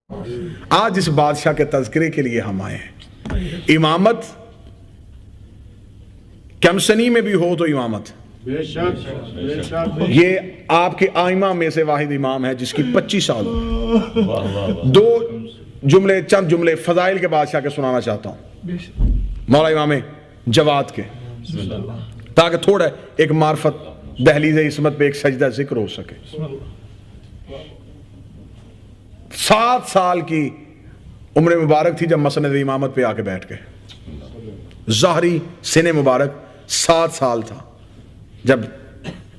آج اس بادشاہ کے تذکرے کے لیے ہم آئے ہیں۔ امامت کمسنی میں بھی ہو تو امامت، یہ آپ کے آئمہ میں سے واحد امام ہے جس کی 25 سال دو جملے، چند جملے فضائل کے بادشاہ کے سنانا چاہتا ہوں، مولا امام جواد کے، تاکہ تھوڑا ایک معرفت دہلیز عصمت پہ ایک سجدہ ذکر ہو سکے۔ 7 سال کی عمر مبارک تھی جب مسند امامت پہ آ کے بیٹھ گئے۔ ظاہری سن مبارک 7 سال تھا جب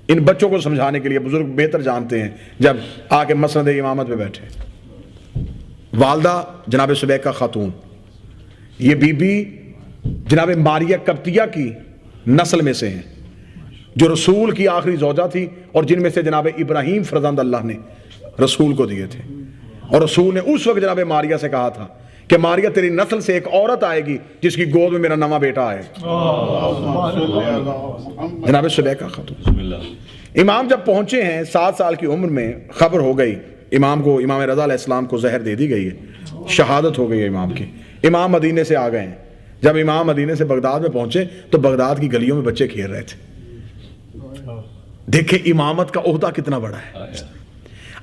ان بچوں کو سمجھانے کے لیے، بزرگ بہتر جانتے ہیں، جب آ کے مسند امامت پہ بیٹھے۔ والدہ جناب سلیقہ خاتون، یہ بی بی جناب ماریہ قبطیہ کی نسل میں سے ہیں، جو رسول کی آخری زوجہ تھی اور جن میں سے جناب ابراہیم فرزند اللہ نے رسول کو دیے تھے۔ اور رسول نے اس وقت جناب ماریہ سے کہا تھا کہ ماریہ تیری نسل سے ایک عورت آئے گی جس کی گود میں میرا نواں بیٹا آئے۔ جناب سلیقہ خاتون امام جب پہنچے ہیں 7 سال کی عمر میں، خبر ہو گئی امام کو، امام رضا علیہ السلام کو زہر دے دی گئی ہے، شہادت ہو گئی ہے امام کی۔ امام مدینے سے آ گئے ہیں۔ جب امام مدینے سے بغداد میں پہنچے تو بغداد کی گلیوں میں بچے کھیل رہے تھے۔ دیکھیں امامت کا عہدہ کتنا بڑا ہے۔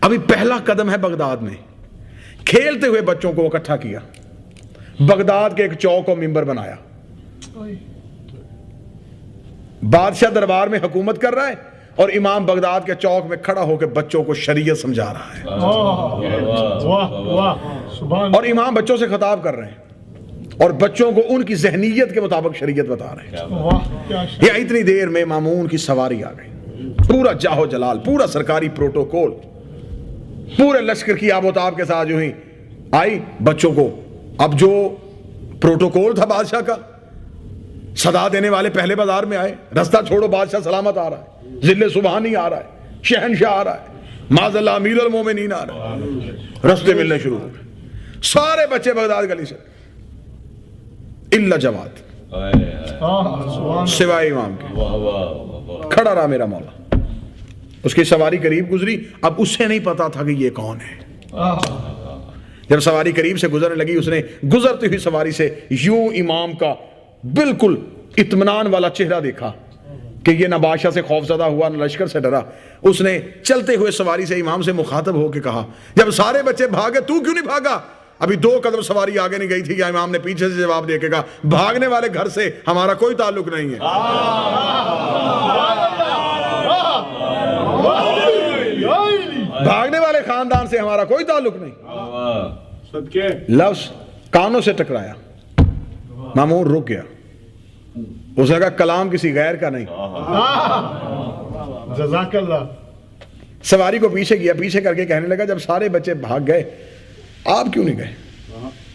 ابھی پہلا قدم ہے بغداد میں، کھیلتے ہوئے بچوں کو اکٹھا کیا، بغداد کے ایک چوک کو منبر بنایا، بادشاہ دربار میں حکومت کر رہا ہے اور امام بغداد کے چوک میں کھڑا ہو کے بچوں کو شریعت سمجھا رہا ہے، اور امام بچوں سے خطاب کر رہے ہیں اور بچوں کو ان کی ذہنیت کے مطابق شریعت بتا رہے ہیں۔ یہ اتنی دیر میں مامون کی سواری آ گئی، پورا جاہو جلال، پورا سرکاری پروٹوکول، پورے لشکر کی آب و تاب کے ساتھ جو ہی آئی بچوں کو۔ اب جو پروٹوکول تھا بادشاہ کا، صدا دینے والے پہلے بازار میں آئے، رستہ چھوڑو بادشاہ سلامت آ رہا ہے، ذل سبحانی آ رہا ہے، شہنشاہ آ رہا ہے، معاذ اللہ امیر المومنین آ رہا ہے، رستے ملنے شروع ہو گئے۔ سارے بچے بغداد گلی سے، الا جواد، سوائے امام کے، کھڑا رہا میرا مولا۔ اس کی سواری قریب گزری، اب اسے نہیں پتا تھا کہ یہ کون ہے۔ جب سواری قریب سے گزرنے لگی، اس نے گزرتی ہوئی سواری سے یوں امام کا بالکل اطمینان والا چہرہ دیکھا کہ یہ نہ بادشاہ سے خوفزدہ ہوا نہ لشکر سے ڈرا۔ اس نے چلتے ہوئے سواری سے امام سے مخاطب ہو کے کہا، جب سارے بچے بھاگے تو کیوں نہیں بھاگا؟ ابھی 2 قدم سواری آگے نہیں گئی تھی کہ امام نے پیچھے سے جواب دے کے کہا، بھاگنے والے گھر سے ہمارا کوئی تعلق نہیں ہے، بھاگنے والے خاندان سے ہمارا کوئی تعلق نہیں۔ لفظ کانوں سے ٹکرایا، مامون رک گیا، اس نے کہا کلام کسی غیر کا نہیں۔ جزاک اللہ۔ سواری کو پیچھے کیا، پیچھے کر کے کہنے لگا، جب سارے بچے بھاگ گئے آپ کیوں نہیں گئے؟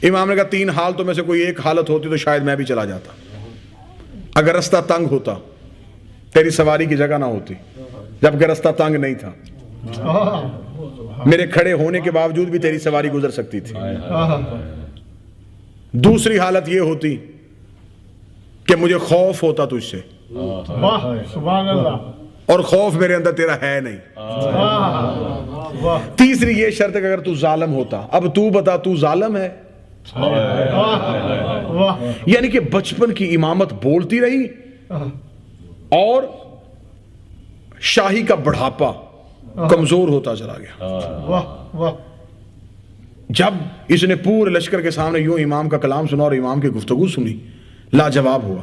امام نے کہا 3 حالتوں میں سے کوئی ایک حالت ہوتی تو شاید میں بھی چلا جاتا، اگر رستہ تنگ ہوتا، تیری سواری کی جگہ نہ ہوتی، جبکہ رستہ تنگ نہیں تھا، میرے کھڑے ہونے کے باوجود بھی تیری سواری گزر سکتی تھی۔ دوسری حالت یہ ہوتی کہ مجھے خوف ہوتا تجھ سے، سبحان اللہ، اور خوف میرے اندر تیرا ہے نہیں۔ تیسری یہ شرط کہ اگر تو ظالم ہوتا، اب تو بتا تو ظالم ہے؟ یعنی کہ بچپن کی امامت بولتی رہی اور شاہی کا بڑھاپا کمزور ہوتا چلا گیا۔ جب اس نے پورے لشکر کے سامنے یوں امام کا کلام سنا اور امام کی گفتگو سنی، لاجواب ہوا۔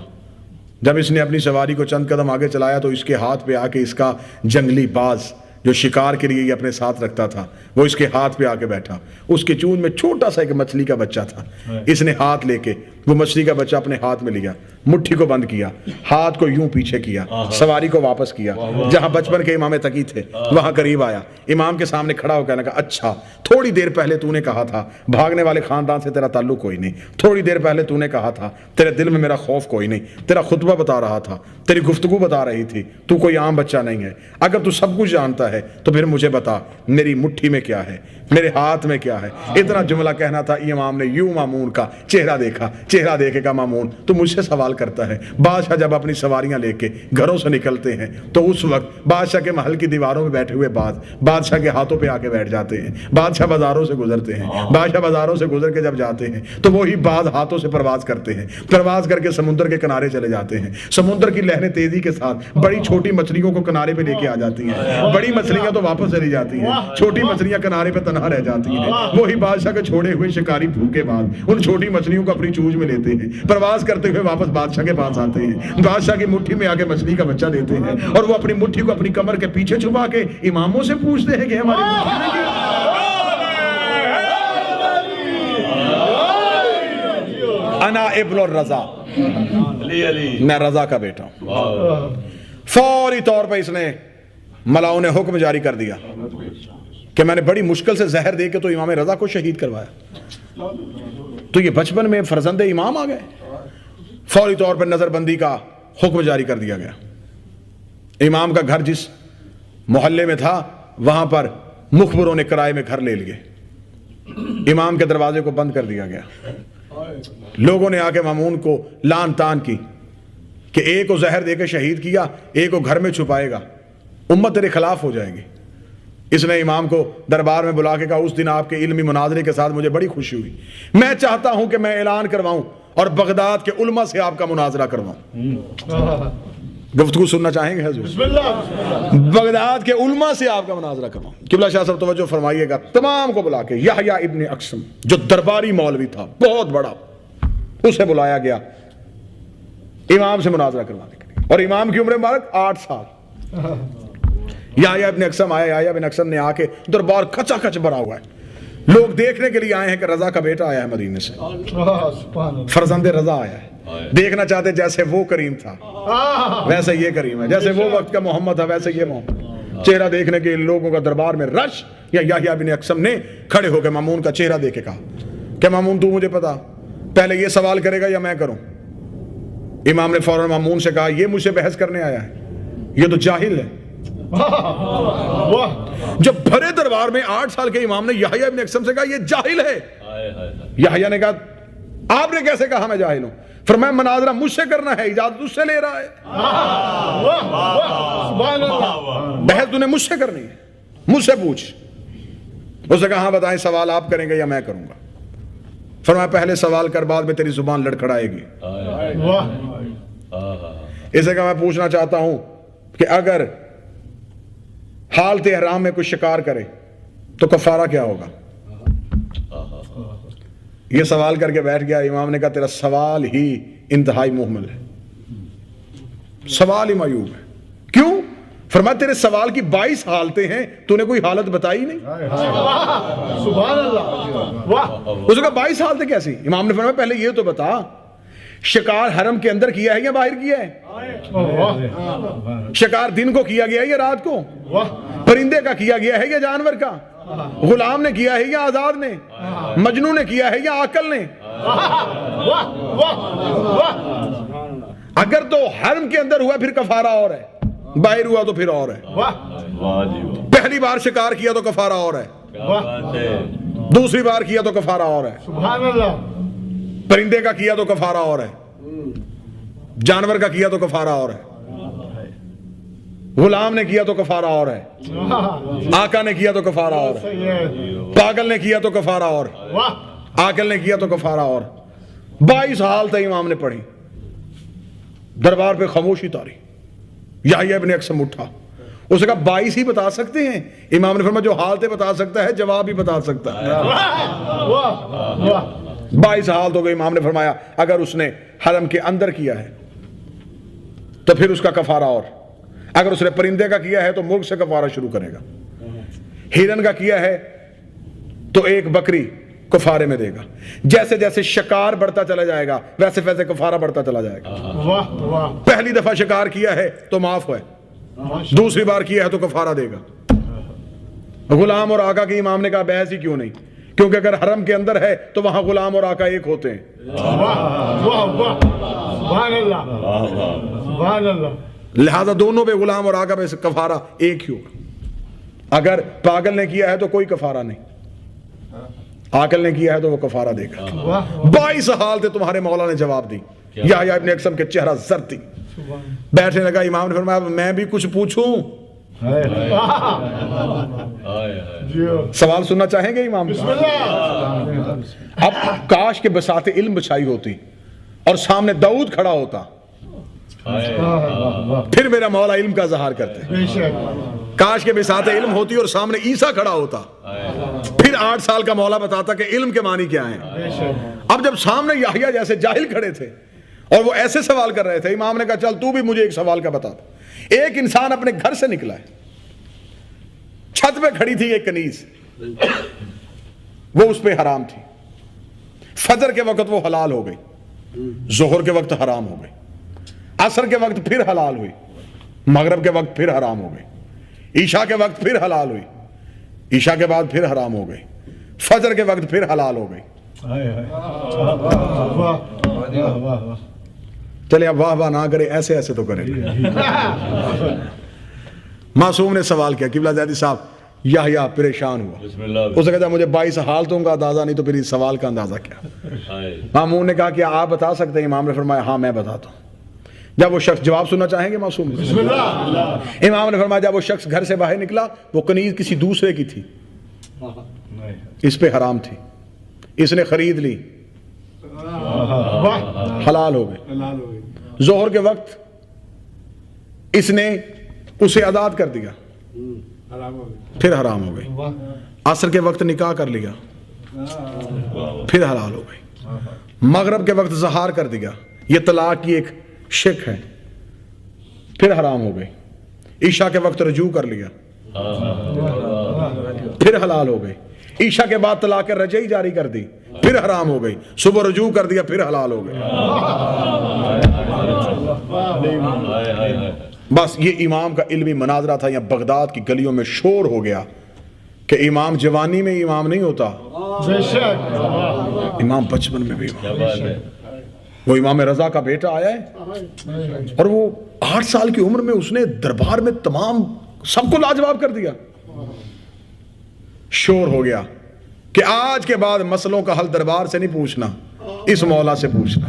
جب اس نے اپنی سواری کو چند قدم آگے چلایا تو اس کے ہاتھ پہ آ کے اس کا جنگلی باز جو شکار کے لیے یہ اپنے ساتھ رکھتا تھا وہ اس کے ہاتھ پہ آ کے بیٹھا۔ اس کے چون میں چھوٹا سا ایک مچھلی کا بچہ تھا، اس نے ہاتھ لے کے وہ مچھلی کا بچہ اپنے ہاتھ میں لیا، مٹھی کو بند کیا، ہاتھ کو یوں پیچھے کیا، سواری کو واپس کیا، جہاں بچپن کے امام تقی تھے وہاں قریب آیا، امام کے سامنے کھڑا ہو کہنے لگا، اچھا تھوڑی دیر پہلے تو نے کہا تھا بھاگنے والے خاندان سے تیرا تعلق کوئی نہیں، تھوڑی دیر پہلے تو نے کہا تھا تیرے دل میں میرا خوف کوئی نہیں، تیرا خطبہ بتا رہا تھا، تیری گفتگو بتا رہی تھی، تو کوئی عام بچہ نہیں ہے، اگر تو سب کچھ جانتا ہے تو پھر مجھے بتا میری مٹھی میں کیا ہے، میرے ہاتھ میں کیا ہے. اتنا جملہ کہنا تھا. امام نے یوں مامون کا چہرہ دیکھا, چہرہ دیکھے کہا مامون تو مجھ سے سوال کرتا ہے. بادشاہ جب اپنی سواریاں لے کے گھروں سے نکلتے ہیں تو اس وقت بادشاہ کے محل کی دیواروں میں بیٹھے ہوئے بادشاہ کے ہاتھوں پہ آ کے بیٹھ جاتے ہیں. بادشاہ بازاروں سے گزرتے ہیں, بادشاہ بازاروں سے گزر کے جب جاتے ہیں تو وہی باز ہاتھوں سے پرواز کرتے ہیں, پرواز کر کے سمندر کے کنارے چلے جاتے ہیں. سمندر کی لہریں تیزی کے ساتھ بڑی چھوٹی مچھلیوں کو کنارے پہ لے کے آ جاتی ہیں. بڑی مچھلیاں تو واپس چلی جاتی ہیں, چھوٹی مچھلیاں کنارے پہ تنہا رہ جاتی ہیں. وہی بادشاہ کے چھوڑے ہوئے شکاری بھوکے بعد ان چھوٹی مچھلیوں کو اپنی چونچ میں لیتے ہیں, پرواز کرتے ہوئے واپس بادشاہ کے پاس آتے ہیں. بادشاہ کی مٹھی میں آ کے مچھلی کا بچہ دیتے ہیں اور وہ اپنی مٹھی کو اپنی کمر کے پیچھے چھپا کے اماموں سے پوچھتے ہیں کہ ہماری انا ابن الرضا, میں رضا کا بیٹا ہوں. فوری طور پہ اس نے ملاؤں نے حکم جاری کر دیا کہ میں نے بڑی مشکل سے زہر دے کے تو امام رضا کو شہید کروایا, تو یہ بچپن میں فرزند امام آ گئے. فوری طور پر نظر بندی کا حکم جاری کر دیا گیا. امام کا گھر جس محلے میں تھا وہاں پر مخبروں نے کرائے میں گھر لے لیے. امام کے دروازے کو بند کر دیا گیا. لوگوں نے آ کے مامون کو لان تان کی کہ ایک کو زہر دے کے شہید کیا, ایک کو گھر میں چھپائے گا, امت تیرے خلاف ہو جائے گی. اس نے امام کو دربار میں بلا کے کہا اس دن آپ کے علمی مناظرے کے ساتھ مجھے بڑی خوشی ہوئی. میں چاہتا ہوں کہ میں اعلان کرواؤں اور بغداد کے علماء سے آپ کا مناظرہ کرواؤں. گفتگو سننا چاہیں گے حضور؟ بسم اللہ. بغداد کے علماء سے آپ کا مناظرہ کرواؤں. قبلہ شاہ صاحب توجہ فرمائیے گا. تمام کو بلا کے یحییٰ ابن اقسم جو درباری مولوی تھا بہت بڑا, اسے بلایا گیا امام سے مناظرہ کروانے کے لیے. اور امام کی عمر مبارک 8 سال. یحییٰ ابن اقسم آیا. یحییٰ ابن اقسم نے آ کے دربار کچا کچ بھرا ہوا ہے. لوگ دیکھنے کے لیے آئے ہیں کہ رضا کا بیٹا آیا ہے مدینے سے, فرزند رضا آیا ہے. دیکھنا چاہتے جیسے وہ کریم تھا ویسے یہ کریم ہے, جیسے وہ وقت کا محمد تھا ویسے یہ محمد. چہرہ دیکھنے کے لوگوں کا دربار میں رش. یا یحییٰ ابن اقسم نے کھڑے ہو کے مامون کا چہرہ دیکھ کے کہا کہ مامون تو مجھے پتا پہلے یہ سوال کرے گا یا میں کروں؟ امام نے فوراً مامون سے کہا یہ مجھ سے بحث کرنے آیا ہے, یہ تو جاہل ہے. جب بھرے دربار میں 8 سال کے امام نے یحییٰ ابن اقسم سے کہا یہ جاہل ہے. یحییٰ نے کہا آپ نے کیسے کہا میں جاہل ہوں؟ فرمایا مناظرہ مجھ سے کرنا ہے, اجازت اس سے لے رہا ہے. بحث تُو نے مجھ سے کرنی ہے, مجھ سے پوچھ. اس نے کہا ہاں بتائیں سوال آپ کریں گے یا میں کروں گا؟ فرمایا پہلے سوال کر بعد میں تیری زبان لڑکھڑائے گی. اسے کہا میں پوچھنا چاہتا ہوں کہ اگر حالت احرام میں کوئی شکار کرے تو کفارہ کیا ہوگا؟ یہ سوال کر کے بیٹھ گیا. امام نے کہا تیرا سوال ہی انتہائی محمل ہے, سوال ہی معیوب ہے. کیوں؟ فرمایا تیرے سوال کی 22 حالتیں ہیں, تو نے کوئی حالت بتائی نہیں. سبحان اللہ. اس نے کہا 22 حالتیں کیسی؟ امام نے فرمایا پہلے یہ تو بتا شکار حرم کے اندر کیا ہے یا باہر کیا ہے؟ شکار دن کو کیا گیا ہے یا رات کو؟ پرندے کا کیا گیا ہے یا جانور کا؟ غلام نے کیا ہے یا آزاد نے؟ مجنون نے کیا ہے یا عاقل نے؟ اگر تو حرم کے اندر ہوا پھر کفارہ اور ہے, باہر ہوا تو پھر اور ہے. پہلی بار شکار کیا تو کفارہ اور ہے, دوسری بار کیا تو کفارہ اور ہے. سبحان اللہ. پرندے کا کیا تو کفارہ اور ہے, جانور کا کیا تو کفارہ اور ہے, غلام نے کیا تو کفارہ اور ہے, آقا نے کیا تو کفارہ اور ہے, پاگل نے کیا تو کفارہ اور, عاقل نے کیا تو کفارہ اور. 22 حالتیں امام نے پڑھی. دربار پہ خاموشی تاری. یحییٰ ابن اقسم اٹھا, اس نے کہا 22 ہی بتا سکتے ہیں؟ امام نے فرمایا جو حالتیں بتا سکتا ہے جواب بھی بتا سکتا ہے. 22 حالت ہو گئی. امام نے فرمایا اگر اس نے حرم کے اندر کیا ہے تو پھر اس کا کفارہ اور, اگر اس نے پرندے کا کیا ہے تو مرغ سے کفارہ شروع کرے گا, ہرن کا کیا ہے تو ایک بکری کفارے میں دے گا. جیسے جیسے شکار بڑھتا چلا جائے گا ویسے ویسے کفارہ بڑھتا چلا جائے گا. پہلی دفعہ شکار کیا ہے تو معاف ہوئے, دوسری بار کیا ہے تو کفارہ دے گا. غلام اور آقا کی امام نے کہا بحث ہی کیوں نہیں, کیونکہ اگر حرم کے اندر ہے تو وہاں غلام اور آقا ایک ہوتے ہیں. لہذا دونوں پہ غلام اور آقا پہ کفارہ ایک ہی ہوگا. اگر پاگل نے کیا ہے تو کوئی کفارہ نہیں, عاقل نے کیا ہے تو وہ کفارہ دے گا. 22 حال تھے تمہارے مولا نے جواب دی. یحییٰ ابن اکثم کے چہرہ زرد تھی. بیٹھنے لگا. امام نے فرمایا میں بھی کچھ پوچھوں؟ سوال سننا چاہیں گے امام؟ اب کاش کے بساط علم بچھائی ہوتی اور سامنے داؤد کھڑا ہوتا, پھر میرا مولا علم کا اظہار کرتے. کاش کے بساط علم ہوتی اور سامنے عیسیٰ کھڑا ہوتا, پھر 8 سال کا مولا بتاتا کہ علم کے معنی کیا ہیں. اب جب سامنے یحییٰ جیسے جاہل کھڑے تھے اور وہ ایسے سوال کر رہے تھے, امام نے کہا چل تو بھی مجھے ایک سوال کا بتا. ایک انسان اپنے گھر سے نکلا ہے, چھت پہ کھڑی تھی ایک کنیز, وہ اس پہ حرام تھی. فجر کے وقت وہ حلال ہو گئی, ظہر کے وقت حرام ہو گئی, عصر کے وقت پھر حلال ہوئی, مغرب کے وقت پھر حرام ہو گئی, عشاء کے وقت پھر حلال ہوئی, عشاء کے بعد پھر حرام ہو گئی, فجر کے وقت پھر حلال ہو گئی. چلے اب واہ واہ نہ کرے, ایسے ایسے تو کرے. معصوم نے سوال کیا, قبلہ زیدی صاحب. یحییٰ پریشان ہوا, اس نے کہا مجھے 22 حالتوں کا اندازہ نہیں تو پھر اس سوال کا اندازہ کیا؟ مامون نے کہا کہ آپ بتا سکتے ہیں؟ امام نے فرمایا ہاں میں بتاتا ہوں. جب وہ شخص, جواب سننا چاہیں گے معصوم؟ امام نے فرمایا جب وہ شخص گھر سے باہر نکلا, وہ کنیز کسی دوسرے کی تھی, اس پہ حرام تھی, اس نے خرید لی, حلال ہو گئی. ظہر کے وقت اس نے اسے آزاد کر دیا, پھر حرام ہو گئی. عصر کے وقت نکاح کر لیا, پھر حلال ہو گئی. مغرب کے وقت زہار کر دیا, یہ طلاق کی ایک شک ہے, پھر حرام ہو گئی. عشاء کے وقت رجوع کر لیا, پھر حلال ہو گئی. عشاء کے بعد طلاق رجعی جاری کر دی, پھر حرام ہو گئی. صبح رجوع کر دیا, پھر حلال ہو گئی. بس یہ امام کا علمی مناظرہ تھا. یا بغداد کی گلیوں میں شور ہو گیا کہ امام جوانی میں امام نہیں ہوتا, امام بچپن میں بھی امام. وہ امام رضا کا بیٹا آیا ہے اور وہ 8 سال کی عمر میں اس نے دربار میں تمام سب کو لاجواب کر دیا. شور ہو گیا کہ آج کے بعد مسئلوں کا حل دربار سے نہیں پوچھنا, اس مولا سے پوچھنا.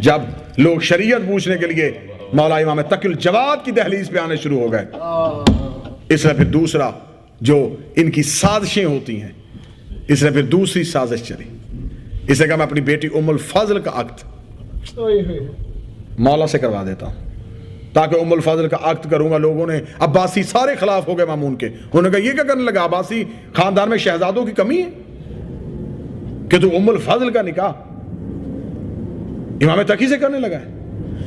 جب لوگ شریعت پوچھنے کے لیے مولا امام تقی الجواد کی دہلیز پہ آنے شروع ہو گئے, اس نے پھر دوسرا جو ان کی سازشیں ہوتی ہیں, اس نے پھر دوسری سازش چلی. اس نے کہا میں اپنی بیٹی ام الفضل کا عقد مولا سے کروا دیتا ہوں, تاکہ ام الفضل کا عقد کروں گا. لوگوں نے, عباسی سارے خلاف ہو گئے مامون کے. انہوں نے کہا یہ کیا کرنے لگا, عباسی خاندان میں شہزادوں کی کمی ہے کہ تو ام الفضل کا نکاح امام تقی سے کرنے لگا ہے.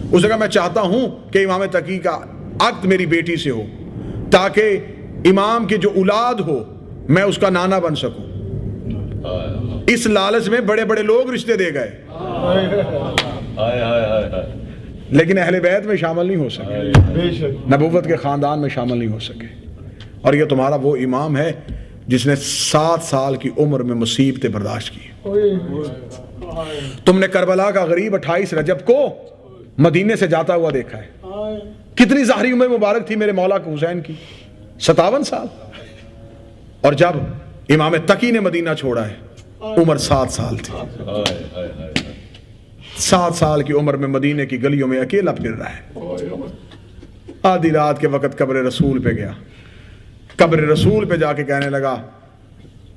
اس نے کہا میں چاہتا ہوں کہ امام تقی کا عقد میری بیٹی سے ہو, تاکہ امام کی جو اولاد ہو میں اس کا نانا بن سکوں. اس لالچ میں بڑے بڑے لوگ رشتے دے گئے, لیکن اہل بیت میں شامل نہیں ہو سکے, نبوت کے خاندان میں شامل نہیں ہو سکے. اور یہ تمہارا وہ امام ہے جس نے 7 سال کی عمر میں مصیبتیں برداشت کی. تم نے کربلا کا غریب 28 رجب کو مدینے سے جاتا ہوا دیکھا ہے. کتنی ظاہری عمر مبارک تھی میرے مولا کے حسین کی, 57 سال. اور جب امام تقی نے مدینہ چھوڑا ہے عمر 7 سال تھی. 7 سال کی عمر میں مدینے کی گلیوں میں اکیلا پھر رہا ہے. آدھی رات کے وقت قبر رسول پہ گیا, قبر رسول پہ جا کے کہنے لگا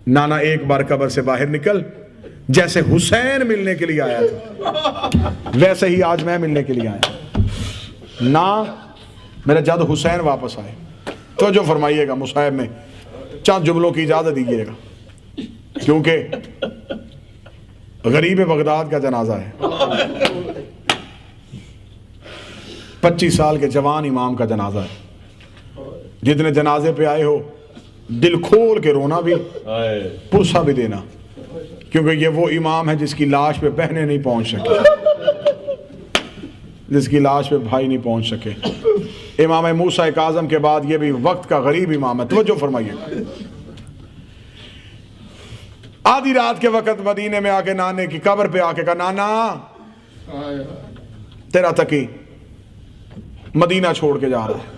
نانا ایک بار قبر سے باہر نکل, جیسے حسین ملنے کے لیے آیا تھا ویسے ہی آج میں ملنے کے لیے آیا. نہ میرا جد حسین واپس آئے تو جو فرمائیے گا مصاحب میں چند جملوں کی اجازت دیجیے گا, کیونکہ غریب بغداد کا جنازہ ہے. 25 سال کے جوان امام کا جنازہ ہے. جتنے جنازے پہ آئے ہو دل کھول کے رونا بھی, پرسہ بھی دینا, کیونکہ یہ وہ امام ہے جس کی لاش پہ بہنیں نہیں پہنچ سکے, جس کی لاش پہ بھائی نہیں پہنچ سکے. امام موسیٰ کاظم کے بعد یہ بھی وقت کا غریب امام ہے. توجہ فرمائیے گا. آدھی رات کے وقت مدینے میں آ کے نانے کی قبر پہ آ کے کہا نانا تیرا تقی مدینہ چھوڑ کے جا رہا ہے.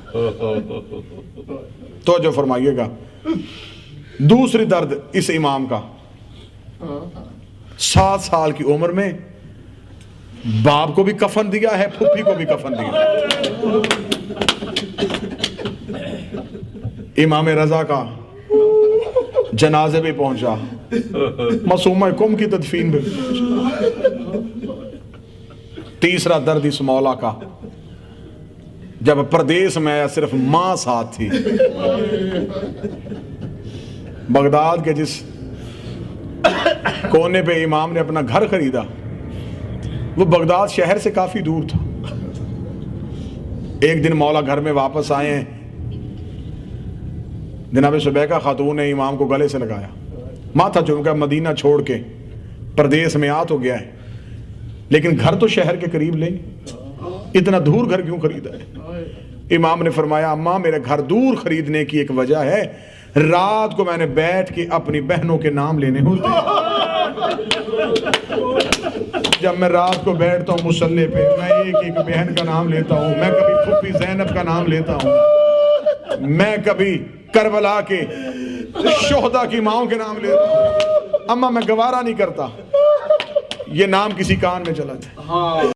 توجہ فرمائیے گا. دوسری درد اس امام کا 7 سال کی عمر میں باپ کو بھی کفن دیا ہے، پھپھی کو بھی کفن دیا ہے۔ امام رضا کا جنازے بھی پہنچا، معصومہ قوم کی تدفین بھی پہنچا۔ تیسرا درد اس مولا کا، جب پردیس میں آیا صرف ماں ساتھ تھی۔ بغداد کے جس کونے پہ امام نے اپنا گھر خریدا وہ بغداد شہر سے کافی دور تھا۔ ایک دن مولا گھر میں واپس آئے ہیں، جناب سبیکہ خاتون نے امام کو گلے سے لگایا، ماتھا چوم کر مدینہ چھوڑ کے پردیس میں آ تو گیا ہے لیکن گھر تو شہر کے قریب لیں، اتنا دور گھر کیوں خریدا ہے؟ امام نے فرمایا اماں میرے گھر دور خریدنے کی ایک وجہ ہے، رات کو میں نے بیٹھ کے اپنی بہنوں کے نام لینے ہوتے ہیں۔ جب میں رات کو بیٹھتا ہوں مصلی پہ میں ایک ایک بہن کا نام لیتا ہوں، میں کبھی پھپھی زینب کا نام لیتا ہوں، میں کبھی کربلا کے شہداء کی ماؤں کے نام لیتا ہوں۔ اماں میں گوارا نہیں کرتا یہ نام کسی کان میں چلا جائے۔